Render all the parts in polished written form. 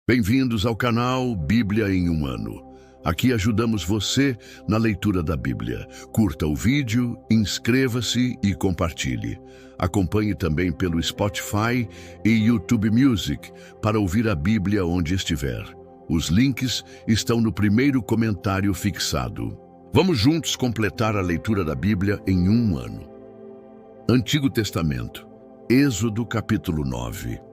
Bem-vindos ao canal Bíblia em um Ano. Aqui ajudamos você na leitura da Bíblia. Curta o vídeo, inscreva-se e compartilhe. Acompanhe também pelo Spotify e YouTube Music para ouvir a Bíblia onde estiver. Os links estão no primeiro comentário fixado. Vamos juntos completar a leitura da Bíblia em um ano. Antigo Testamento, Êxodo capítulo 9.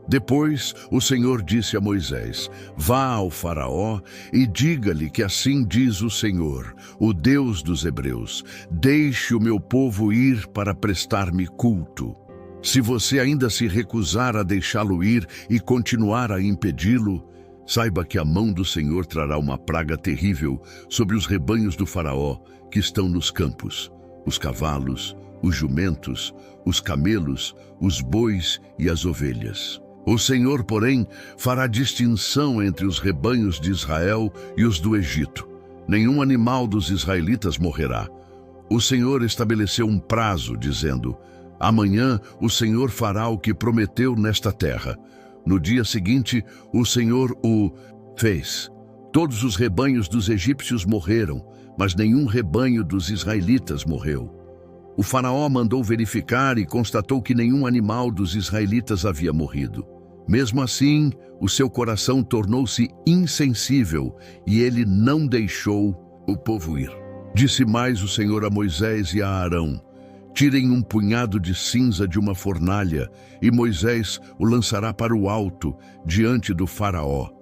Depois o Senhor disse a Moisés: Vá ao faraó e diga-lhe que assim diz o Senhor, o Deus dos Hebreus: Deixe o meu povo ir para prestar-me culto. Se você ainda se recusar a deixá-lo ir e continuar a impedi-lo, saiba que a mão do Senhor trará uma praga terrível sobre os rebanhos do faraó que estão nos campos, os cavalos, os jumentos, os camelos, os bois e as ovelhas. O Senhor, porém, fará distinção entre os rebanhos de Israel e os do Egito. Nenhum animal dos israelitas morrerá. O Senhor estabeleceu um prazo, dizendo: Amanhã o Senhor fará o que prometeu nesta terra. No dia seguinte, o Senhor o fez. Todos os rebanhos dos egípcios morreram, mas nenhum rebanho dos israelitas morreu. O faraó mandou verificar e constatou que nenhum animal dos israelitas havia morrido. Mesmo assim, o seu coração tornou-se insensível e ele não deixou o povo ir. Disse mais o Senhor a Moisés e a Arão: Tirem um punhado de cinza de uma fornalha e Moisés o lançará para o alto, diante do faraó.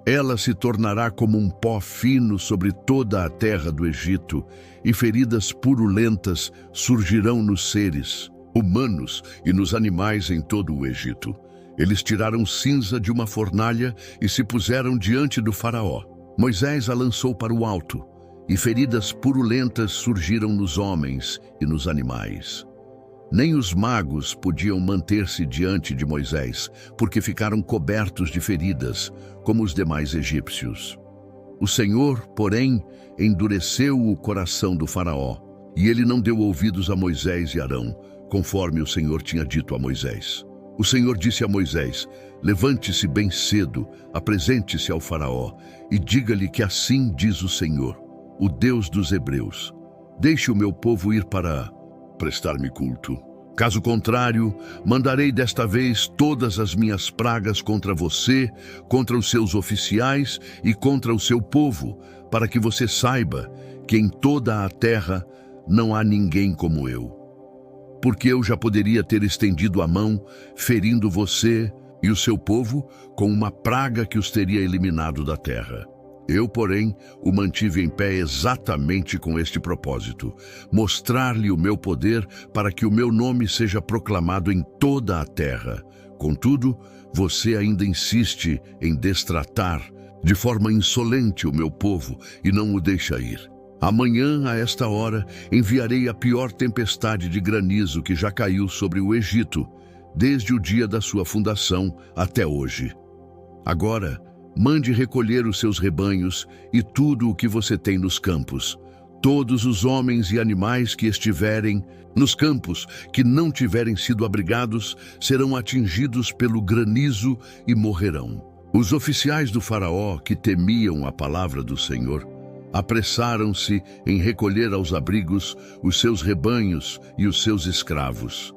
Ela se tornará como um pó fino sobre toda a terra do Egito, e feridas purulentas surgirão nos seres humanos e nos animais em todo o Egito. Eles tiraram cinza de uma fornalha e se puseram diante do faraó. Moisés a lançou para o alto, e feridas purulentas surgiram nos homens e nos animais. Nem os magos podiam manter-se diante de Moisés, porque ficaram cobertos de feridas, como os demais egípcios. O Senhor, porém, endureceu o coração do faraó, e ele não deu ouvidos a Moisés e Arão, conforme o Senhor tinha dito a Moisés. O Senhor disse a Moisés: Levante-se bem cedo, apresente-se ao faraó, e diga-lhe que assim diz o Senhor, o Deus dos Hebreus: Deixe o meu povo ir para prestar-me culto. Caso contrário, mandarei desta vez todas as minhas pragas contra você, contra os seus oficiais e contra o seu povo, para que você saiba que em toda a terra não há ninguém como eu. Porque eu já poderia ter estendido a mão, ferindo você e o seu povo com uma praga que os teria eliminado da terra. Eu, porém, o mantive em pé exatamente com este propósito: mostrar-lhe o meu poder para que o meu nome seja proclamado em toda a terra. Contudo, você ainda insiste em destratar de forma insolente o meu povo e não o deixa ir. Amanhã, a esta hora, enviarei a pior tempestade de granizo que já caiu sobre o Egito, desde o dia da sua fundação até hoje. Agora, mande recolher os seus rebanhos e tudo o que você tem nos campos. Todos os homens e animais que estiverem nos campos, que não tiverem sido abrigados, serão atingidos pelo granizo e morrerão. Os oficiais do faraó, que temiam a palavra do Senhor, apressaram-se em recolher aos abrigos os seus rebanhos e os seus escravos.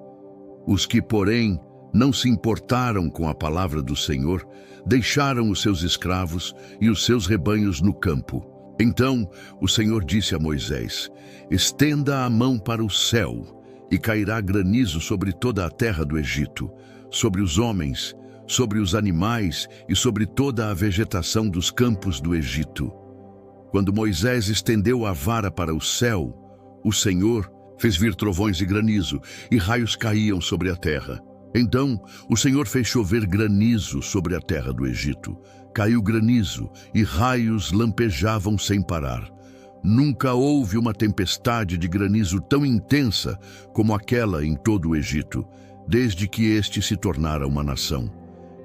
Os que, porém, não se importaram com a palavra do Senhor, deixaram os seus escravos e os seus rebanhos no campo. Então o Senhor disse a Moisés: Estenda a mão para o céu, e cairá granizo sobre toda a terra do Egito, sobre os homens, sobre os animais e sobre toda a vegetação dos campos do Egito. Quando Moisés estendeu a vara para o céu, o Senhor fez vir trovões e granizo, e raios caíam sobre a terra. Então o Senhor fez chover granizo sobre a terra do Egito. Caiu granizo e raios lampejavam sem parar. Nunca houve uma tempestade de granizo tão intensa como aquela em todo o Egito, desde que este se tornara uma nação.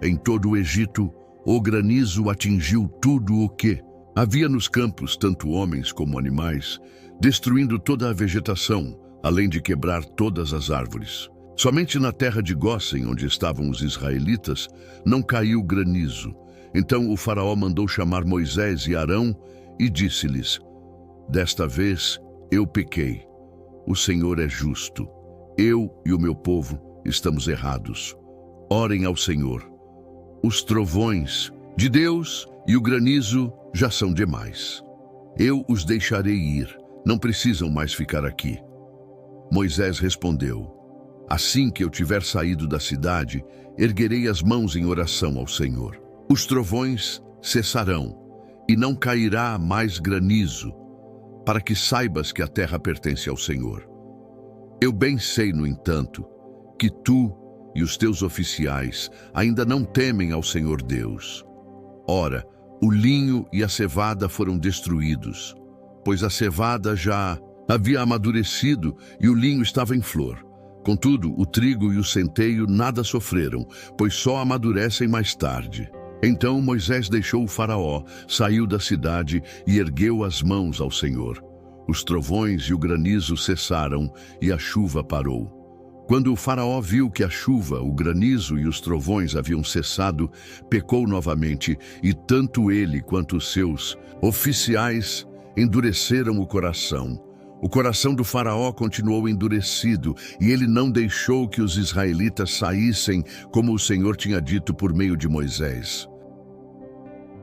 Em todo o Egito, o granizo atingiu tudo o que havia nos campos, tanto homens como animais, destruindo toda a vegetação, além de quebrar todas as árvores. Somente na terra de Gósen, onde estavam os israelitas, não caiu granizo, Então o faraó mandou chamar Moisés e Arão e disse-lhes: Desta vez eu pequei. O Senhor é justo. Eu e o meu povo estamos errados. Orem ao Senhor. Os trovões de Deus e o granizo já são demais. Eu os deixarei ir. Não precisam mais ficar aqui. Moisés respondeu: Assim que eu tiver saído da cidade, erguerei as mãos em oração ao Senhor. Os trovões cessarão e não cairá mais granizo, para que saibas que a terra pertence ao Senhor. Eu bem sei, no entanto, que tu e os teus oficiais ainda não temem ao Senhor Deus. Ora, o linho e a cevada foram destruídos, pois a cevada já havia amadurecido e o linho estava em flor. Contudo, o trigo e o centeio nada sofreram, pois só amadurecem mais tarde. Então Moisés deixou o faraó, saiu da cidade e ergueu as mãos ao Senhor. Os trovões e o granizo cessaram e a chuva parou. Quando o faraó viu que a chuva, o granizo e os trovões haviam cessado, pecou novamente, e tanto ele quanto os seus oficiais endureceram o coração. O coração do faraó continuou endurecido, e ele não deixou que os israelitas saíssem, como o Senhor tinha dito por meio de Moisés.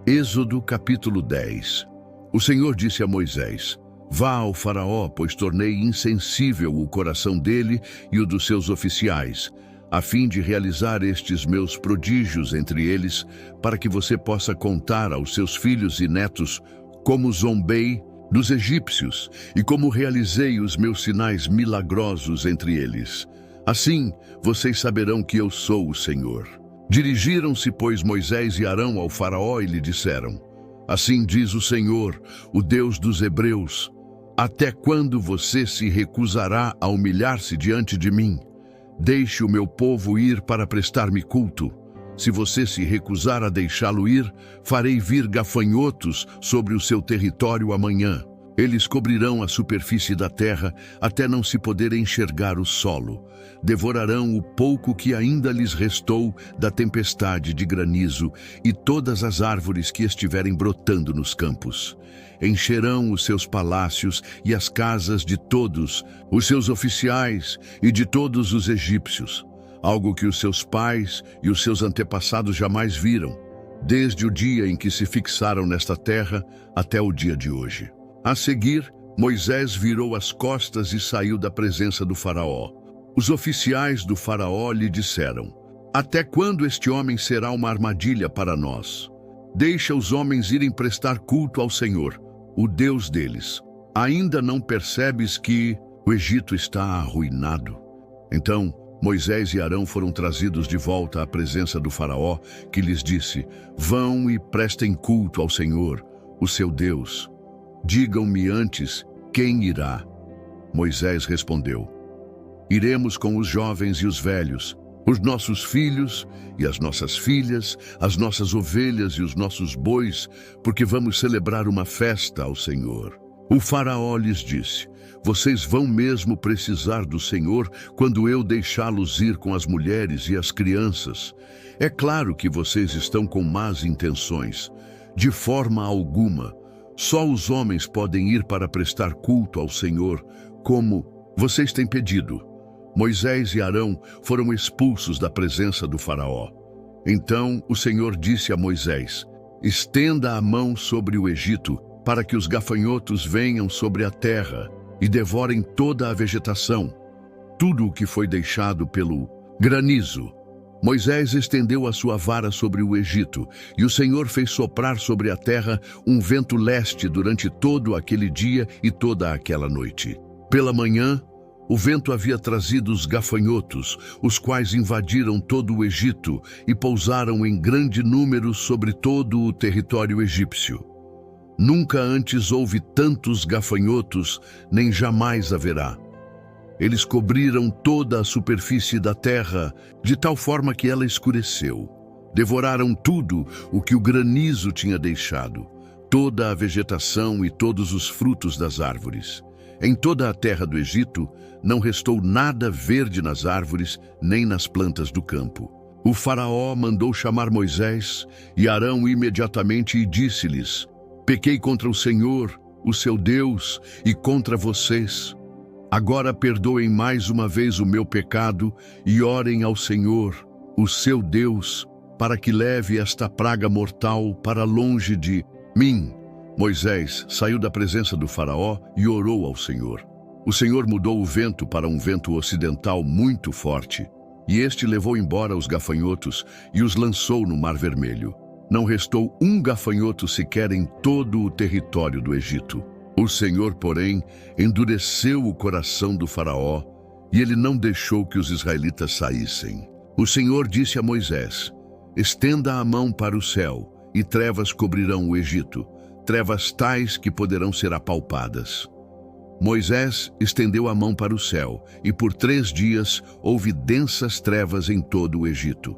Êxodo capítulo 10. O Senhor disse a Moisés: Vá ao faraó, pois tornei insensível o coração dele e o dos seus oficiais, a fim de realizar estes meus prodígios entre eles, para que você possa contar aos seus filhos e netos como zombei dos egípcios e como realizei os meus sinais milagrosos entre eles. Assim, vocês saberão que eu sou o Senhor. Dirigiram-se, pois, Moisés e Arão ao faraó e lhe disseram: Assim diz o Senhor, o Deus dos hebreus: Até quando você se recusará a humilhar-se diante de mim? Deixe o meu povo ir para prestar-me culto. Se você se recusar a deixá-lo ir, farei vir gafanhotos sobre o seu território amanhã. Eles cobrirão a superfície da terra até não se poder enxergar o solo. Devorarão o pouco que ainda lhes restou da tempestade de granizo e todas as árvores que estiverem brotando nos campos. Encherão os seus palácios e as casas de todos os seus oficiais e de todos os egípcios, algo que os seus pais e os seus antepassados jamais viram, desde o dia em que se fixaram nesta terra até o dia de hoje. A seguir, Moisés virou as costas e saiu da presença do faraó. Os oficiais do faraó lhe disseram: Até quando este homem será uma armadilha para nós? Deixa os homens irem prestar culto ao Senhor, o Deus deles. Ainda não percebes que o Egito está arruinado? Então Moisés e Arão foram trazidos de volta à presença do faraó, que lhes disse: Vão e prestem culto ao Senhor, o seu Deus. Digam-me antes quem irá. Moisés respondeu: Iremos com os jovens e os velhos, os nossos filhos e as nossas filhas, as nossas ovelhas e os nossos bois, porque vamos celebrar uma festa ao Senhor. O faraó lhes disse: Vocês vão mesmo precisar do Senhor quando eu deixá-los ir com as mulheres e as crianças? É claro que vocês estão com más intenções. De forma alguma. Só os homens podem ir para prestar culto ao Senhor, como vocês têm pedido. Moisés e Arão foram expulsos da presença do faraó. Então o Senhor disse a Moisés: Estenda a mão sobre o Egito, para que os gafanhotos venham sobre a terra e devorem toda a vegetação, tudo o que foi deixado pelo granizo. Moisés estendeu a sua vara sobre o Egito, e o Senhor fez soprar sobre a terra um vento leste durante todo aquele dia e toda aquela noite. Pela manhã, o vento havia trazido os gafanhotos, os quais invadiram todo o Egito e pousaram em grande número sobre todo o território egípcio. Nunca antes houve tantos gafanhotos, nem jamais haverá. Eles cobriram toda a superfície da terra, de tal forma que ela escureceu. Devoraram tudo o que o granizo tinha deixado, toda a vegetação e todos os frutos das árvores. Em toda a terra do Egito, não restou nada verde nas árvores, nem nas plantas do campo. O faraó mandou chamar Moisés e Arão imediatamente e disse-lhes: Pequei contra o Senhor, o seu Deus, e contra vocês. Agora perdoem mais uma vez o meu pecado e orem ao Senhor, o seu Deus, para que leve esta praga mortal para longe de mim. Moisés saiu da presença do faraó e orou ao Senhor. O Senhor mudou o vento para um vento ocidental muito forte, e este levou embora os gafanhotos e os lançou no Mar Vermelho. Não restou um gafanhoto sequer em todo o território do Egito. O Senhor, porém, endureceu o coração do faraó, e ele não deixou que os israelitas saíssem. O Senhor disse a Moisés: Estenda a mão para o céu, e trevas cobrirão o Egito, trevas tais que poderão ser apalpadas. Moisés estendeu a mão para o céu, e por 3 dias houve densas trevas em todo o Egito.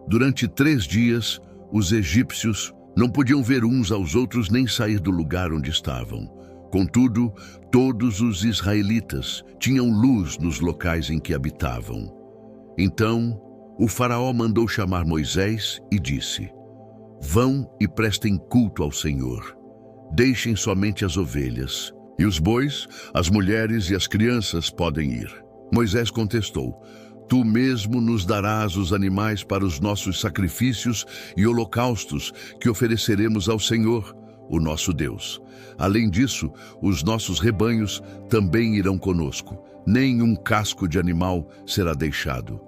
Durante 3 dias, os egípcios não podiam ver uns aos outros nem sair do lugar onde estavam. Contudo, todos os israelitas tinham luz nos locais em que habitavam. Então, o faraó mandou chamar Moisés e disse: Vão e prestem culto ao Senhor. Deixem somente as ovelhas. E os bois, as mulheres e as crianças podem ir. Moisés contestou: Tu mesmo nos darás os animais para os nossos sacrifícios e holocaustos que ofereceremos ao Senhor, o nosso Deus. Além disso, os nossos rebanhos também irão conosco. Nenhum casco de animal será deixado.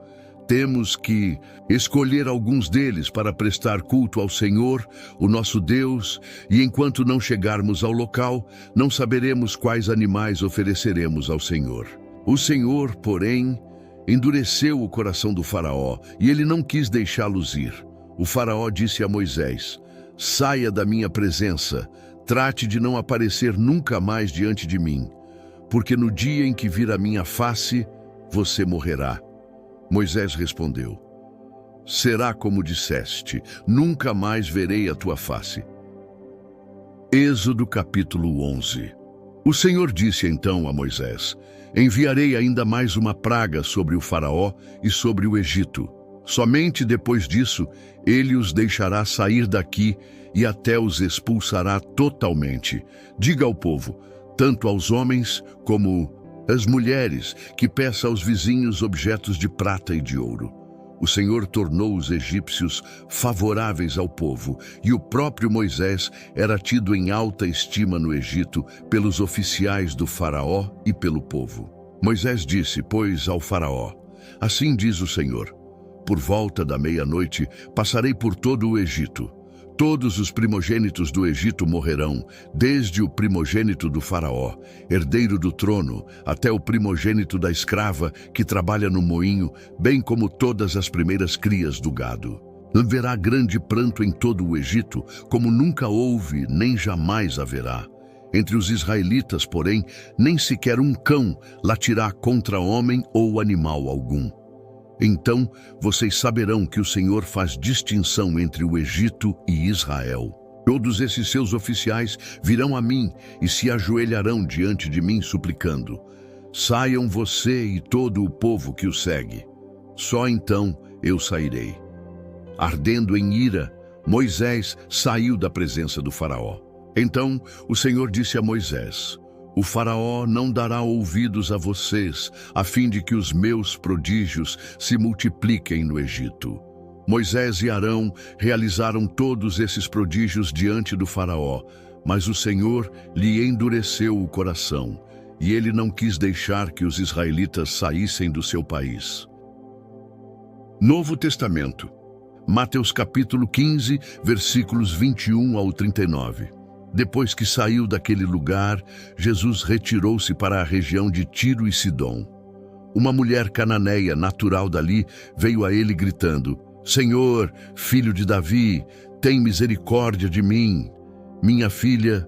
Temos que escolher alguns deles para prestar culto ao Senhor, o nosso Deus, e enquanto não chegarmos ao local, não saberemos quais animais ofereceremos ao Senhor. O Senhor, porém, endureceu o coração do faraó, e ele não quis deixá-los ir. O faraó disse a Moisés: Saia da minha presença, trate de não aparecer nunca mais diante de mim, porque no dia em que vir a minha face, você morrerá. Moisés respondeu: Será como disseste, nunca mais verei a tua face. Êxodo capítulo 11. O Senhor disse então a Moisés: Enviarei ainda mais uma praga sobre o faraó e sobre o Egito. Somente depois disso, ele os deixará sair daqui e até os expulsará totalmente. Diga ao povo, tanto aos homens como as mulheres, que peça aos vizinhos objetos de prata e de ouro. O Senhor tornou os egípcios favoráveis ao povo, e o próprio Moisés era tido em alta estima no Egito pelos oficiais do faraó e pelo povo. Moisés disse, pois, ao faraó: Assim diz o Senhor: Por volta da meia-noite passarei por todo o Egito. Todos os primogênitos do Egito morrerão, desde o primogênito do faraó, herdeiro do trono, até o primogênito da escrava que trabalha no moinho, bem como todas as primeiras crias do gado. Haverá grande pranto em todo o Egito, como nunca houve, nem jamais haverá. Entre os israelitas, porém, nem sequer um cão latirá contra homem ou animal algum. Então vocês saberão que o Senhor faz distinção entre o Egito e Israel. Todos esses seus oficiais virão a mim e se ajoelharão diante de mim suplicando: Saiam você e todo o povo que o segue. Só então eu sairei. Ardendo em ira, Moisés saiu da presença do faraó. Então o Senhor disse a Moisés: O faraó não dará ouvidos a vocês, a fim de que os meus prodígios se multipliquem no Egito. Moisés e Arão realizaram todos esses prodígios diante do faraó, mas o Senhor lhe endureceu o coração, e ele não quis deixar que os israelitas saíssem do seu país. Novo Testamento, Mateus capítulo 15, versículos 21 ao 39. Depois que saiu daquele lugar, Jesus retirou-se para a região de Tiro e Sidom. Uma mulher cananeia, natural dali, veio a ele gritando: Senhor, filho de Davi, tem misericórdia de mim. Minha filha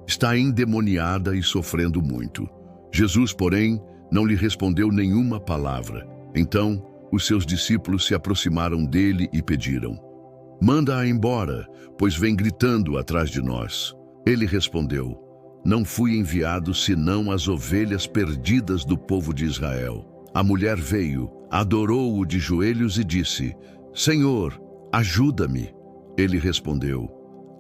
está endemoniada e sofrendo muito. Jesus, porém, não lhe respondeu nenhuma palavra. Então, os seus discípulos se aproximaram dele e pediram: Manda-a embora, pois vem gritando atrás de nós. Ele respondeu: Não fui enviado senão as ovelhas perdidas do povo de Israel. A mulher veio, adorou-o de joelhos e disse: Senhor, ajuda-me. Ele respondeu: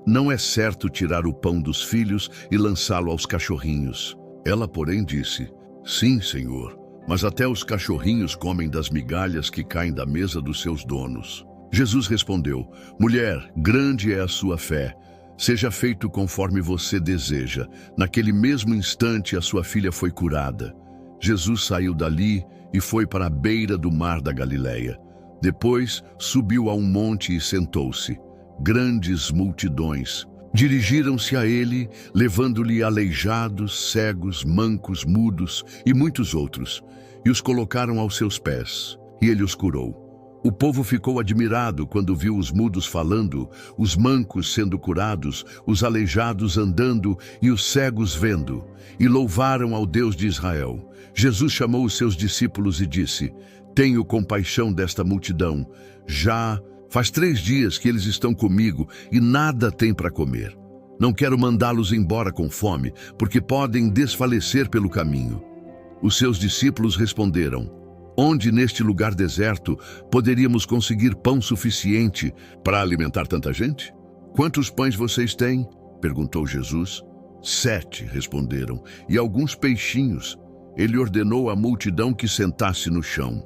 Não é certo tirar o pão dos filhos e lançá-lo aos cachorrinhos. Ela, porém, disse: Sim, Senhor, mas até os cachorrinhos comem das migalhas que caem da mesa dos seus donos. Jesus respondeu: Mulher, grande é a sua fé. Seja feito conforme você deseja. Naquele mesmo instante, a sua filha foi curada. Jesus saiu dali e foi para a beira do mar da Galileia. Depois, subiu a um monte e sentou-se. Grandes multidões dirigiram-se a ele, levando-lhe aleijados, cegos, mancos, mudos e muitos outros, e os colocaram aos seus pés, e ele os curou. O povo ficou admirado quando viu os mudos falando, os mancos sendo curados, os aleijados andando e os cegos vendo, e louvaram ao Deus de Israel. Jesus chamou os seus discípulos e disse: Tenho compaixão desta multidão. Já faz 3 dias que eles estão comigo e nada têm para comer. Não quero mandá-los embora com fome, porque podem desfalecer pelo caminho. Os seus discípulos responderam: Onde neste lugar deserto poderíamos conseguir pão suficiente para alimentar tanta gente? Quantos pães vocês têm? Perguntou Jesus. 7, responderam, e alguns peixinhos. Ele ordenou à multidão que sentasse no chão.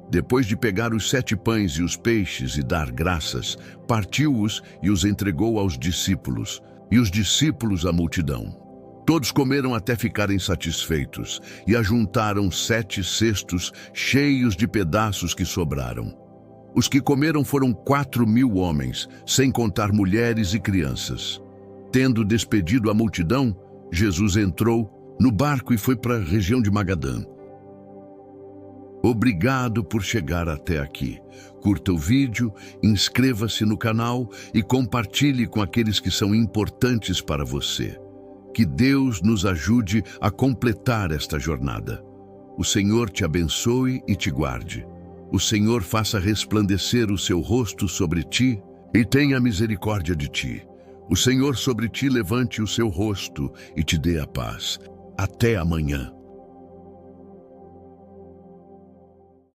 Depois de pegar os 7 pães e os peixes e dar graças, partiu-os e os entregou aos discípulos, e os discípulos à multidão. Todos comeram até ficarem satisfeitos, e ajuntaram 7 cestos cheios de pedaços que sobraram. Os que comeram foram 4.000 homens, sem contar mulheres e crianças. Tendo despedido a multidão, Jesus entrou no barco e foi para a região de Magadã. Obrigado por chegar até aqui. Curta o vídeo, inscreva-se no canal e compartilhe com aqueles que são importantes para você. Que Deus nos ajude a completar esta jornada. O Senhor te abençoe e te guarde. O Senhor faça resplandecer o seu rosto sobre ti e tenha misericórdia de ti. O Senhor sobre ti levante o seu rosto e te dê a paz. Até amanhã.